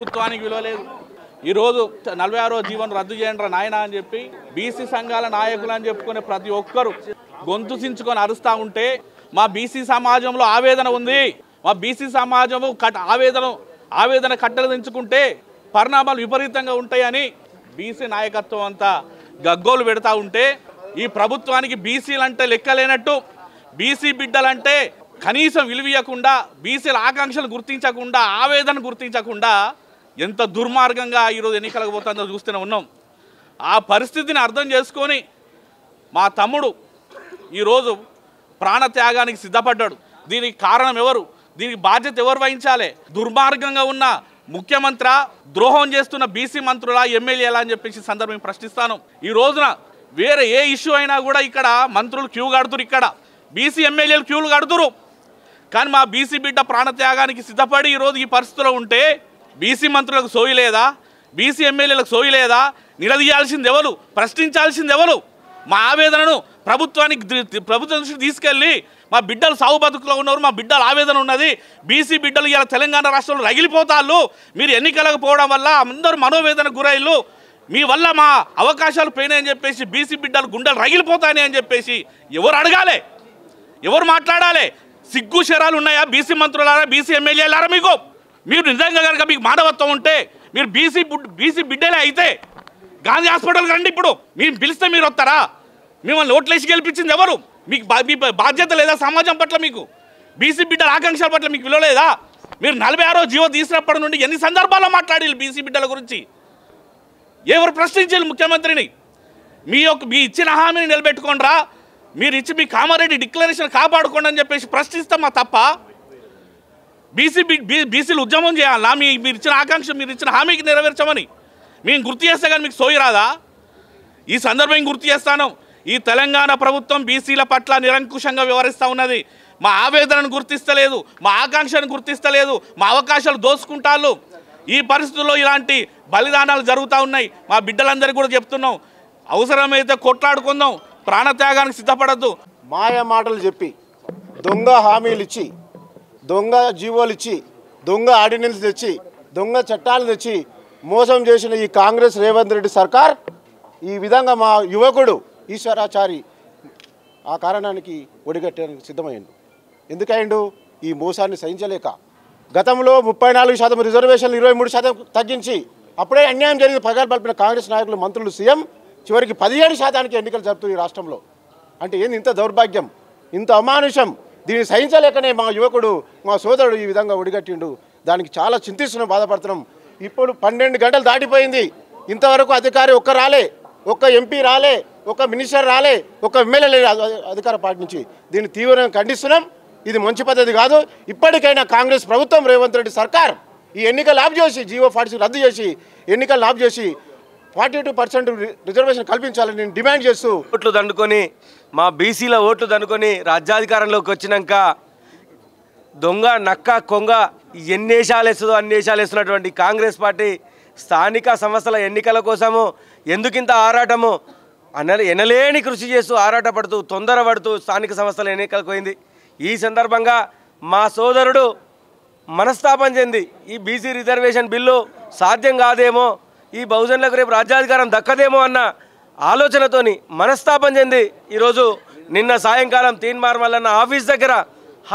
ప్రభుత్వానికి విలువ లేదు. ఈరోజు 46వ జీవన్ రద్దు చేయండి నాయన అని చెప్పి బీసీ సంఘాల నాయకులు అని చెప్పుకునే ప్రతి ఒక్కరు గొంతు చించుకొని అరుస్తూ ఉంటే మా బీసీ సమాజంలో ఆవేదన ఉంది. మా బీసీ సమాజము ఆవేదన కట్టలు దించుకుంటే పరిణామాలు విపరీతంగా ఉంటాయని బీసీ నాయకత్వం అంతా గగ్గోలు పెడతా ఉంటే ఈ ప్రభుత్వానికి బీసీలంటే లెక్కలేనట్టు, బీసీ బిడ్డలంటే కనీసం విలువీయకుండా, బీసీల ఆకాంక్షలు గుర్తించకుండా, ఆవేదన గుర్తించకుండా ఎంత దుర్మార్గంగా ఈరోజు ఎన్నికలకు పోతుందో చూస్తూనే ఉన్నాం. ఆ పరిస్థితిని అర్థం చేసుకొని మా తమ్ముడు ఈరోజు ప్రాణత్యాగానికి సిద్ధపడ్డాడు. దీనికి కారణం ఎవరు? దీనికి బాధ్యత ఎవరు వహించాలి? దుర్మార్గంగా ఉన్న ముఖ్యమంత్రి, ద్రోహం చేస్తున్న బీసీ మంత్రులా, ఎమ్మెల్యేలా అని చెప్పేసి సందర్భం ప్రశ్నిస్తాను. ఈ రోజున వేరే ఏ ఇష్యూ అయినా కూడా ఇక్కడ మంత్రులు క్యూ కడుతురు, ఇక్కడ బీసీ ఎమ్మెల్యేలు క్యూలు కడుతురు. కానీ మా బీసీ బిడ్డ ప్రాణత్యాగానికి సిద్ధపడి ఈరోజు ఈ పరిస్థితిలో ఉంటే బీసీ మంత్రులకు సోయి లేదా? బీసీ ఎమ్మెల్యేలకు సోయి లేదా? నిలదీయాల్సింది ఎవరు? ప్రశ్నించాల్సింది ఎవరు? మా ఆవేదనను ప్రభుత్వం దృష్టికి తీసుకెళ్ళి మా బిడ్డలు సాగు బతుకులో ఉన్నారు, మా బిడ్డల ఆవేదన ఉన్నది, బీసీ బిడ్డలు ఇలా తెలంగాణ రాష్ట్రంలో రగిలిపోతాళ్ళు, మీరు ఎన్నికలకు పోవడం వల్ల అందరూ మనోవేదనకు గురైళ్ళు, మీ వల్ల మా అవకాశాలు పోయినాయని చెప్పేసి బీసీ బిడ్డలు గుండెలు రగిలిపోతాయని అని చెప్పేసి ఎవరు అడగాలి? ఎవరు మాట్లాడాలి? సిగ్గు శరాలు ఉన్నాయా బీసీ మంత్రులారా, బీసీ ఎమ్మెల్యేలారా? మీరు నిజంగా కనుక మీకు మానవత్వం ఉంటే మీరు బీసీ బిడ్డలే అయితే గాంధీ హాస్పిటల్కి రండి. ఇప్పుడు మీరు పిలిస్తే మీరు వస్తారా? మిమ్మల్ని ఓట్లేసి గెలిపించింది ఎవరు? మీకు మీ బాధ్యత లేదా సమాజం పట్ల? మీకు బీసీ బిడ్డల ఆకాంక్షల పట్ల మీకు విలువ లేదా? మీరు 46వ జీవో తీసినప్పటి నుండి ఎన్ని సందర్భాల్లో మాట్లాడారు బీసీ బిడ్డల గురించి? ఎవరు ప్రశ్నించారు ముఖ్యమంత్రిని? మీ ఇచ్చిన హామీని నిలబెట్టుకోండిరా, మీరు ఇచ్చి మీ కామారెడ్డి డిక్లరేషన్ కాపాడుకోండి అని చెప్పేసి ప్రశ్నిస్తామా తప్ప బీసీలు ఉద్యమం చేయాలా? మీరు ఇచ్చిన ఆకాంక్ష, మీరు ఇచ్చిన హామీకి నెరవేర్చమని మేము గుర్తు చేస్తే కానీ మీకు సోయి రాదా? ఈ సందర్భం గుర్తు చేస్తాను. ఈ తెలంగాణ ప్రభుత్వం బీసీల పట్ల నిరంకుశంగా వ్యవహరిస్తూ ఉన్నది. మా ఆవేదనను గుర్తిస్తలేదు, మా ఆకాంక్షను గుర్తిస్తలేదు, మా అవకాశాలు దోసుకుంటాళ్ళు. ఈ పరిస్థితుల్లో ఇలాంటి బలిదానాలు జరుగుతూ ఉన్నాయి. మా బిడ్డలందరికీ కూడా చెప్తున్నాం, అవసరమైతే కొట్లాడుకుందాం, ప్రాణత్యాగానికి సిద్ధపడద్దు. మాయ మాటలు చెప్పి, దొంగ హామీలు ఇచ్చి, దొంగ జీవోలు ఇచ్చి, దొంగ ఆర్డినెన్స్ తెచ్చి, దొంగ చట్టాలు తెచ్చి మోసం చేసిన ఈ కాంగ్రెస్ రేవంత్ రెడ్డి సర్కార్ ఈ విధంగా మా యువకుడు ఈశ్వరాచారి ఆ కారణానికి ఒడిగట్టడానికి సిద్ధమైండు. ఎందుకైండు? ఈ మోసాన్ని సహించలేక. గతంలో 34% రిజర్వేషన్లు 23% తగ్గించి అప్పుడే అన్యాయం జరిగింది పగాలు పలిపిన కాంగ్రెస్ నాయకులు, మంత్రులు, సీఎం చివరికి 17% ఎన్నికలు జరుపుతుంది ఈ రాష్ట్రంలో. అంటే ఏంది ఇంత దౌర్భాగ్యం, ఇంత అమానుషం? దీన్ని సహించలేకనే మా యువకుడు, మా సోదరుడు ఈ విధంగా ఒడిగట్టిండు. దానికి చాలా చింతిస్తున్నాం, బాధపడుతున్నాం. ఇప్పుడు 12 గంటలు దాటిపోయింది, ఇంతవరకు అధికారి ఒక్క రాలే, ఒక్క ఎంపీ రాలే, ఒక్క మినిస్టర్ రాలే, ఒక్క ఎమ్మెల్యే లేదు అధికార పార్టీ నుంచి. దీన్ని తీవ్రంగా ఖండిస్తున్నాం. ఇది మంచి పద్ధతి కాదు. ఇప్పటికైనా కాంగ్రెస్ ప్రభుత్వం, రేవంత్ రెడ్డి సర్కార్ ఈ ఎన్నికలు ఆఫ్ చేసి, జీవో 46 రద్దు చేసి, ఎన్నికలు ఆఫ్ చేసి 42% రిజర్వేషన్ కల్పించాలని నేను డిమాండ్ చేస్తూ, ఓట్లు దండుకొని మా బీసీల ఓట్లు దండుకొని రాజ్యాధికారంలోకి వచ్చినాక దొంగ నక్క కొంగ ఎన్ని వేషాలు వేస్తుందో అన్ని వేషాలు వేస్తున్నటువంటి కాంగ్రెస్ పార్టీ స్థానిక సంస్థల ఎన్నికల కోసము ఎందుకింత ఆరాటము ఎనలేని కృషి చేస్తూ ఆరాటపడుతూ తొందరపడుతూ స్థానిక సంస్థల ఎన్నికలకు పోయింది. ఈ సందర్భంగా మా సోదరుడు మనస్తాపం చెంది ఈ బీసీ రిజర్వేషన్ బిల్లు సాధ్యం కాదేమో, ఈ బహుజనులకు రేపు రాజ్యాధికారం దక్కదేమో అన్న ఆలోచనతోని మనస్తాపం చెంది ఈరోజు నిన్న సాయంకాలం తీన్మార్ మల్లన్న ఆఫీస్ దగ్గర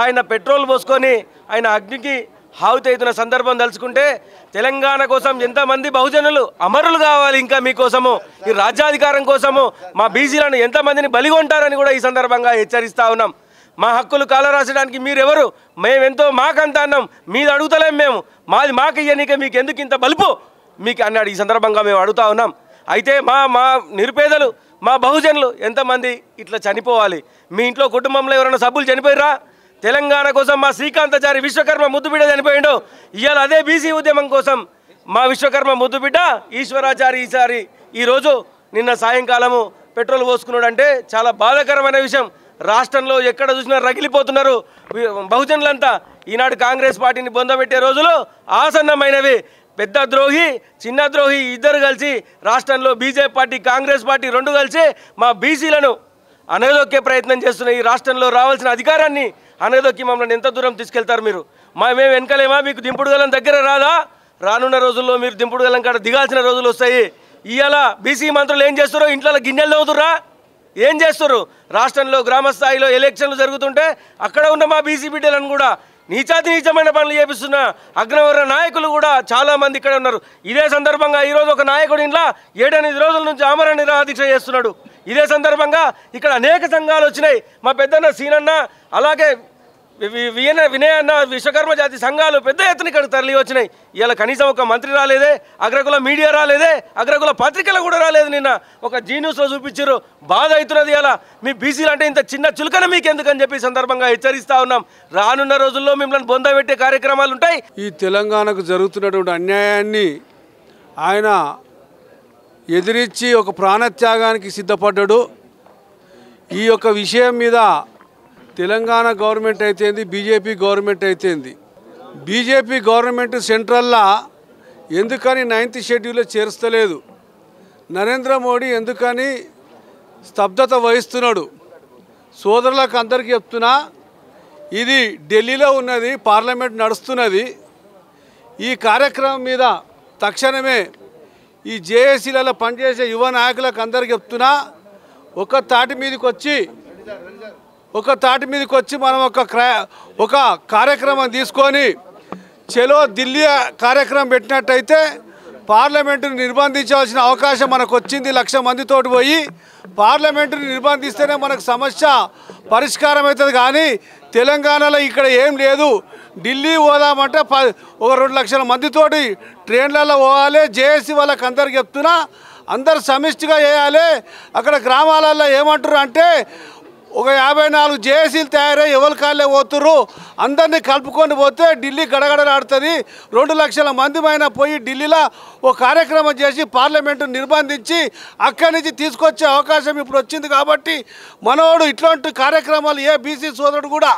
ఆయన పెట్రోల్ పోసుకొని ఆయన అగ్నికి హావుతి అవుతున్న సందర్భం తలుచుకుంటే తెలంగాణ కోసం ఎంతమంది బహుజనులు అమరులు కావాలి ఇంకా మీకోసము, ఈ రాజ్యాధికారం కోసము మా బీసీలను ఎంతమందిని బలిగొంటారని కూడా ఈ సందర్భంగా హెచ్చరిస్తూ ఉన్నాం. మా హక్కులు కాలరాసడానికి మీరెవరు? మేమెంతో మాకంత అన్నాం, మీది అడుగుతలేం మేము, మాది మాకు ఇయ్యనిక మీకు ఎందుకు ఇంత బలుపు మీకు అన్నాడు. ఈ సందర్భంగా మేము అడుగుతా ఉన్నాం. అయితే మా నిరుపేదలు, మా బహుజనులు ఎంతమంది ఇట్లా చనిపోవాలి? మీ ఇంట్లో కుటుంబంలో ఎవరైనా సభ్యులు చనిపోయిరా? తెలంగాణ కోసం మా శ్రీకాంతాచారి విశ్వకర్మ ముద్దుబిడ్డ చనిపోయిండు. ఇవాళ అదే బీసీ ఉద్యమం కోసం మా విశ్వకర్మ ముద్దుబిడ్డ ఈశ్వరాచారి ఈరోజు నిన్న సాయంకాలము పెట్రోల్ పోసుకున్నాడు. అంటే చాలా బాధాకరమైన విషయం. రాష్ట్రంలో ఎక్కడ చూసినా రగిలిపోతున్నారు బహుజనులంతా. ఈనాడు కాంగ్రెస్ పార్టీని బొందబెట్టే రోజులు ఆసన్నమైనవి. పెద్ద ద్రోహి, చిన్న ద్రోహి ఇద్దరు కలిసి రాష్ట్రంలో బీజేపీ పార్టీ, కాంగ్రెస్ పార్టీ రెండు కలిసి మా బీసీలను అనగదొక్కే ప్రయత్నం చేస్తున్న ఈ రాష్ట్రంలో రావాల్సిన అధికారాన్ని అనగదొక్కి మమ్మల్ని ఎంత దూరం తీసుకెళ్తారు మీరు? మేము వెనకలేమా? మీకు దింపుడు గలం దగ్గర రాదా? రానున్న రోజుల్లో మీరు దింపుడు గలంకాడ దిగాల్సిన రోజులు వస్తాయి. ఇవాళ బీసీ మంత్రులు ఏం చేస్తారో ఇంట్లో గిన్నెలు తవ్వుతుర్రా, ఏం చేస్తారు? రాష్ట్రంలో గ్రామ స్థాయిలో ఎలక్షన్లు జరుగుతుంటే అక్కడ ఉన్న మా బీసీ బిడ్డలను కూడా నీచాతి నీచమైన పనులు చేపిస్తున్న అగ్రవర్ణ నాయకులు కూడా చాలామంది ఇక్కడ ఉన్నారు. ఇదే సందర్భంగా ఈరోజు ఒక నాయకుడు ఇంట్లో 7-8 రోజుల నుంచి ఆమరణ నిరాదీక్ష చేస్తున్నాడు. ఇదే సందర్భంగా ఇక్కడ అనేక సంఘాలు వచ్చినాయి. మా పెద్దన్న సీనన్న, అలాగే వినయ అన్న, విశ్వకర్మ జాతి సంఘాలు పెద్ద ఎత్తున ఇక్కడికి తరలి వచ్చినాయి. ఇవాళ కనీసం ఒక మంత్రి రాలేదే, అగ్రకుల మీడియా రాలేదే, అగ్రకుల పత్రికలు కూడా రాలేదు. నిన్న ఒక జీ న్యూస్లో చూపించారు. బాధ అవుతున్నది. ఇలా మీ బీసీలు అంటే ఇంత చిన్న చులకన మీకు ఎందుకని చెప్పి సందర్భంగా హెచ్చరిస్తూ ఉన్నాం. రానున్న రోజుల్లో మిమ్మల్ని బొందబెట్టే కార్యక్రమాలు ఉంటాయి. ఈ తెలంగాణకు జరుగుతున్నటువంటి అన్యాయాన్ని ఆయన ఎదిరించి ఒక ప్రాణత్యాగానికి సిద్ధపడ్డాడు. ఈ యొక్క విషయం మీద తెలంగాణ గవర్నమెంట్ అయితేంది, బీజేపీ గవర్నమెంట్ అయితేంది, బీజేపీ గవర్నమెంట్ సెంట్రల్లో ఎందుకని 9th షెడ్యూల్లో చేర్చలేదు, నరేంద్ర మోడీ ఎందుకని స్తబ్దత వహిస్తున్నాడు? సోదరులకు అందరికీ చెప్తున్నా, ఇది ఢిల్లీలో ఉన్నది, పార్లమెంట్ నడుస్తున్నది. ఈ కార్యక్రమం మీద తక్షణమే ఈ జేఏసీలలో పనిచేసే యువ నాయకులకు అందరికీ చెప్తున్నా, ఒక తాటి మీదకి వచ్చి మనం ఒక కార్యక్రమం తీసుకొని చలో ఢిల్లీ కార్యక్రమం పెట్టినట్టయితే పార్లమెంటుని నిర్బంధించాల్సిన అవకాశం మనకు వచ్చింది. 1,00,000 మందితోటి పోయి పార్లమెంటుని నిర్బంధిస్తేనే మనకు సమస్య పరిష్కారం అవుతుంది. కానీ తెలంగాణలో ఇక్కడ ఏం లేదు. ఢిల్లీ పోదామంటే ఒక 2,00,000 మందితోటి ట్రైన్లలో పోవాలి. జేఏసీ వాళ్ళకి అందరికి చెప్తున్నా, అందరు సమిష్టిగా చేయాలి. అక్కడ గ్రామాలలో ఏమంటారు అంటే ఒక 54 జేఏసీలు తయారై ఎవరి కాళ్ళే పోతుర్రు, అందరినీ కలుపుకొని పోతే ఢిల్లీ గడగడలాడుతుంది. 2,00,000 మంది పైన పోయి ఢిల్లీలో ఓ కార్యక్రమం చేసి పార్లమెంటు నిర్బంధించి అక్కడి నుంచి తీసుకొచ్చే అవకాశం ఇప్పుడు వచ్చింది. కాబట్టి మనోడు ఇట్లాంటి కార్యక్రమాలు ఏ బీసీ సోదరుడు కూడా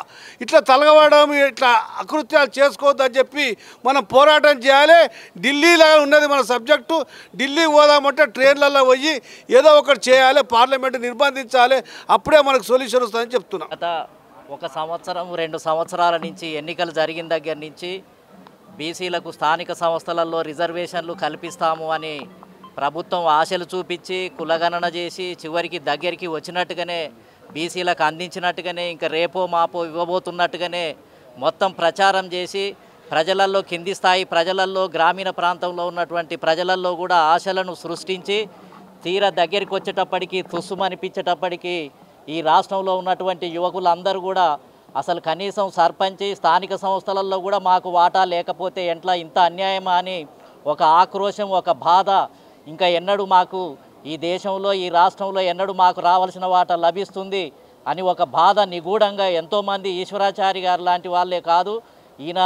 ఇట్లా తలగవడం, ఇట్లా అకృత్యాలు చేసుకోవద్దని చెప్పి మనం పోరాటం చేయాలి. ఢిల్లీలో ఉన్నది మన సబ్జెక్టు. ఢిల్లీ పోదామంటే ట్రైన్లలో పోయి ఏదో ఒకటి చేయాలి, పార్లమెంటు నిర్బంధించాలి. అప్పుడే మనకు సొల్యూషన్ వస్తుందని చెప్తున్నా. గత 1 సంవత్సరం 2 సంవత్సరాల నుంచి ఎన్నికలు జరిగిన దగ్గర నుంచి బీసీలకు స్థానిక సంస్థలలో రిజర్వేషన్లు కల్పిస్తాము అని ప్రభుత్వం ఆశలు చూపించి కులగణన చేసి చివరికి దగ్గరికి వచ్చినట్టుగానే బీసీలకు అందించినట్టుగానే ఇంకా రేపో మాపో ఇవ్వబోతున్నట్టుగానే మొత్తం ప్రచారం చేసి ప్రజలల్లో కింది స్థాయి ప్రజలల్లో గ్రామీణ ప్రాంతంలో ఉన్నటువంటి ప్రజలల్లో కూడా ఆశలను సృష్టించి తీరా దగ్గరికి వచ్చేటప్పటికి తుస్సుమనిపించేటప్పటికి ఈ రాష్ట్రంలో ఉన్నటువంటి యువకులందరూ కూడా అసలు కనీసం సర్పంచి స్థానిక సంస్థలలో కూడా మాకు వాటా లేకపోతే ఎట్లా, ఇంత అన్యాయమా అని ఒక ఆక్రోశం, ఒక బాధ, ఇంకా ఎన్నడూ మాకు ఈ దేశంలో ఈ రాష్ట్రంలో ఎన్నడూ మాకు రావాల్సిన వాటా లభిస్తుంది అని ఒక బాధ నిగూఢంగా ఎంతోమంది ఈశ్వరాచారి గారు లాంటి వాళ్ళే కాదు, ఈయన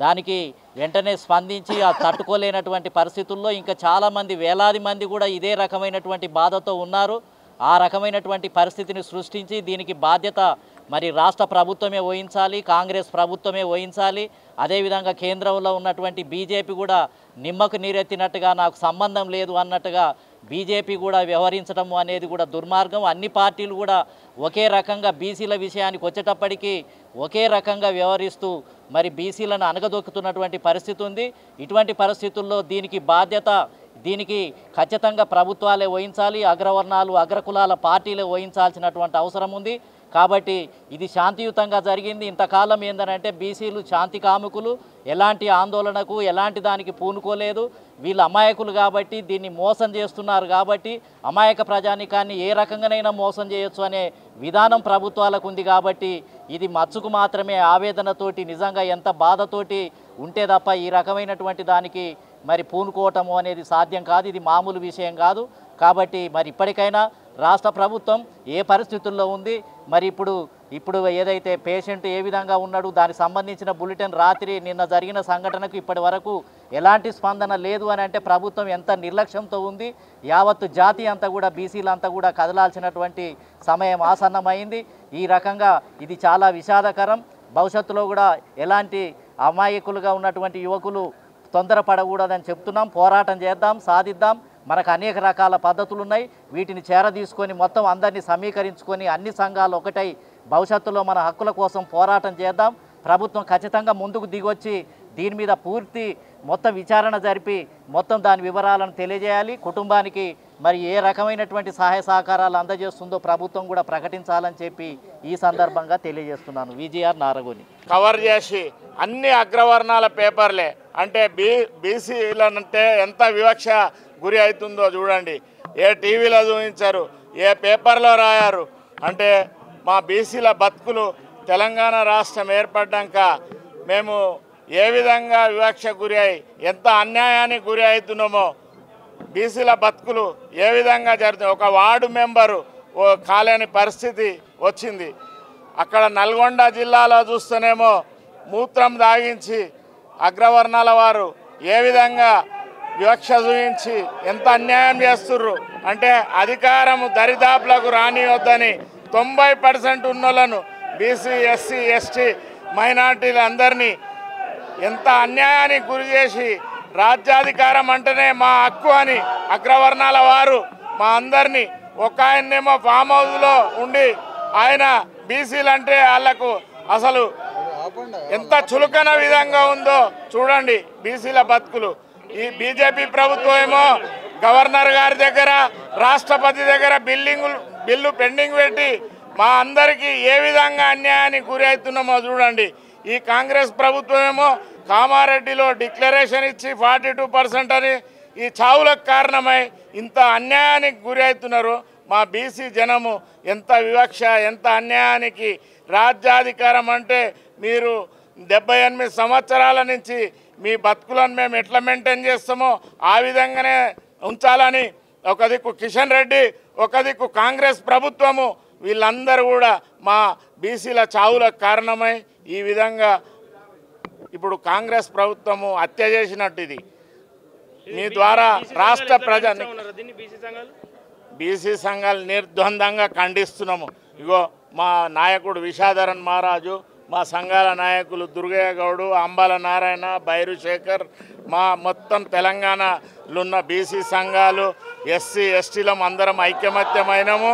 దానికి వెంటనే స్పందించి ఆ తట్టుకోలేనటువంటి పరిస్థితుల్లో ఇంకా చాలామంది వేలాది మంది కూడా ఇదే రకమైనటువంటి బాధతో ఉన్నారు. ఆ రకమైనటువంటి పరిస్థితిని సృష్టించి దీనికి బాధ్యత మరి రాష్ట్ర ప్రభుత్వమే వహించాలి, కాంగ్రెస్ ప్రభుత్వమే వహించాలి. అదేవిధంగా కేంద్రంలో ఉన్నటువంటి బీజేపీ కూడా నిమ్మకు నీరెత్తినట్టుగా నాకు సంబంధం లేదు అన్నట్టుగా బీజేపీ కూడా వ్యవహరించడం అనేది కూడా దుర్మార్గం. అన్ని పార్టీలు కూడా ఒకే రకంగా బీసీల విషయానికి వచ్చేటప్పటికీ ఒకే రకంగా వ్యవహరిస్తూ మరి బీసీలను అణగదొక్కుతున్నటువంటి పరిస్థితి ఉంది. ఇటువంటి పరిస్థితుల్లో దీనికి బాధ్యత దీనికి ఖచ్చితంగా ప్రభుత్వాలే వహించాలి, అగ్రవర్ణాలు అగ్రకులాల పార్టీలే వహించాల్సినటువంటి అవసరం ఉంది. కాబట్టి ఇది శాంతియుతంగా జరిగింది. ఇంతకాలం ఏందనంటే బీసీలు శాంతి కాముకులు, ఎలాంటి ఆందోళనకు ఎలాంటి దానికి పూనుకోలేదు. వీళ్ళు అమాయకులు కాబట్టి దీన్ని మోసం చేస్తున్నారు. కాబట్టి అమాయక ప్రజానికాన్ని ఏ రకంగానైనా మోసం చేయొచ్చు అనే విధానం ప్రభుత్వాలకు ఉంది. కాబట్టి ఇది మచ్చుకు మాత్రమే ఆవేదనతోటి నిజంగా ఎంత బాధతోటి ఉంటే తప్ప ఈ రకమైనటువంటి దానికి మరి పూనుకోవటము అనేది సాధ్యం కాదు. ఇది మామూలు విషయం కాదు. కాబట్టి మరి ఇప్పటికైనా రాష్ట్ర ప్రభుత్వం ఏ పరిస్థితుల్లో ఉంది, మరి ఇప్పుడు ఏదైతే పేషెంట్ ఏ విధంగా ఉన్నాడు దానికి సంబంధించిన బులెటిన్ రాత్రి నిన్న జరిగిన సంఘటనకు ఇప్పటి వరకు ఎలాంటి స్పందన లేదు అని అంటే ప్రభుత్వం ఎంత నిర్లక్ష్యంతో ఉంది. యావత్తు జాతి అంతా కూడా బీసీలంతా కూడా కదలాల్సినటువంటి సమయం ఆసన్నమైంది. ఈ రకంగా ఇది చాలా విషాదకరం. భవిష్యత్తులో కూడా ఎలాంటి అమాయకులుగా ఉన్నటువంటి యువకులు తొందరపడకూడదని చెప్తున్నాం. పోరాటం చేద్దాం, సాధిద్దాం. మనకు అనేక రకాల పద్ధతులు ఉన్నాయి. వీటిని చేరదీసుకొని మొత్తం అందరినీ సమీకరించుకొని అన్ని సంఘాలు ఒకటై భవిష్యత్తులో మన హక్కుల కోసం పోరాటం చేద్దాం. ప్రభుత్వం ఖచ్చితంగా ముందుకు దిగొచ్చి దీని మీద పూర్తి మొత్తం విచారణ జరిపి మొత్తం దాని వివరాలను తెలియజేయాలి. కుటుంబానికి మరి ఏ రకమైనటువంటి సహాయ సహకారాలు అందజేస్తుందో ప్రభుత్వం కూడా ప్రకటించాలని చెప్పి ఈ సందర్భంగా తెలియజేస్తున్నాను. విజిఆర్ నారగోని కవర్ చేసి అన్ని అగ్రవర్ణాల పేపర్లే అంటే బీసీలంటే ఎంత వివక్ష గురి అవుతుందో చూడండి. ఏ టీవీలో చూపించారు, ఏ పేపర్లో రాయారు. అంటే మా బీసీల బతుకులు తెలంగాణ రాష్ట్రం ఏర్పడ్డాక మేము ఏ విధంగా వివక్ష గురి అయి ఎంత అన్యాయానికి గురి అవుతున్నామో, బీసీల బతుకులు ఏ విధంగా జరుగుతుంది. ఒక వార్డు మెంబరు కాలేని పరిస్థితి వచ్చింది. అక్కడ నల్గొండ జిల్లాలో చూస్తేనేమో మూత్రం దాగించి అగ్రవర్ణాల వారు ఏ విధంగా వివక్ష చూపించి ఎంత అన్యాయం చేస్తుర్రు. అంటే అధికారం దరిదాపులకు రానివద్దని 90% ఉన్నోళ్ళను బీసీ, ఎస్సీ, ఎస్టీ, మైనార్టీలు అందరినీ ఎంత అన్యాయానికి గురి చేసి రాజ్యాధికారం అంటేనే మా హక్కు అని అగ్రవర్ణాల వారు మా అందరినీ, ఒక ఆయన్నేమో ఫామ్ హౌస్లో ఉండి ఆయన బీసీలు అంటే వాళ్ళకు అసలు ఎంత చులకన విధంగా ఉందో చూడండి బీసీల బతుకులు. ఈ బీజేపీ ప్రభుత్వం ఏమో గవర్నర్ గారి దగ్గర, రాష్ట్రపతి దగ్గర బిల్లు పెండింగ్ పెట్టి మా అందరికీ ఏ విధంగా అన్యాయానికి గురి అవుతున్నామో చూడండి. ఈ కాంగ్రెస్ ప్రభుత్వం ఏమో కామారెడ్డిలో డిక్లరేషన్ ఇచ్చి 42% అని ఈ చావులకు కారణమై ఇంత అన్యాయానికి గురి అవుతున్నారు. మా బీసీ జనము ఎంత వివక్ష, ఎంత అన్యాయానికి. రాజ్యాధికారం అంటే మీరు 78 సంవత్సరాల నుంచి మీ బతుకులను మేము ఎట్లా మెయింటైన్ చేస్తామో ఆ విధంగానే ఉంచాలని ఒక దిక్కు కిషన్ రెడ్డి, ఒక దిక్కు కాంగ్రెస్ ప్రభుత్వము, వీళ్ళందరూ కూడా మా బీసీల చావులకు కారణమై ఈ విధంగా ఇప్పుడు కాంగ్రెస్ ప్రభుత్వము హత్య చేసినట్టు ఇది. మీ ద్వారా రాష్ట్ర ప్రజలు బీసీ సంఘాలు నిర్ద్వందంగా ఖండిస్తున్నాము. ఇగో మా నాయకుడు విషాధరన్ మహారాజు, మా సంఘాల నాయకులు దుర్గయ్య గౌడు, అంబాల నారాయణ, బైరు శేఖర్, మా మొత్తం తెలంగాణలో ఉన్న బీసీ సంఘాలు, ఎస్సీ, ఎస్టీలం అందరం ఐకమత్యమైనము.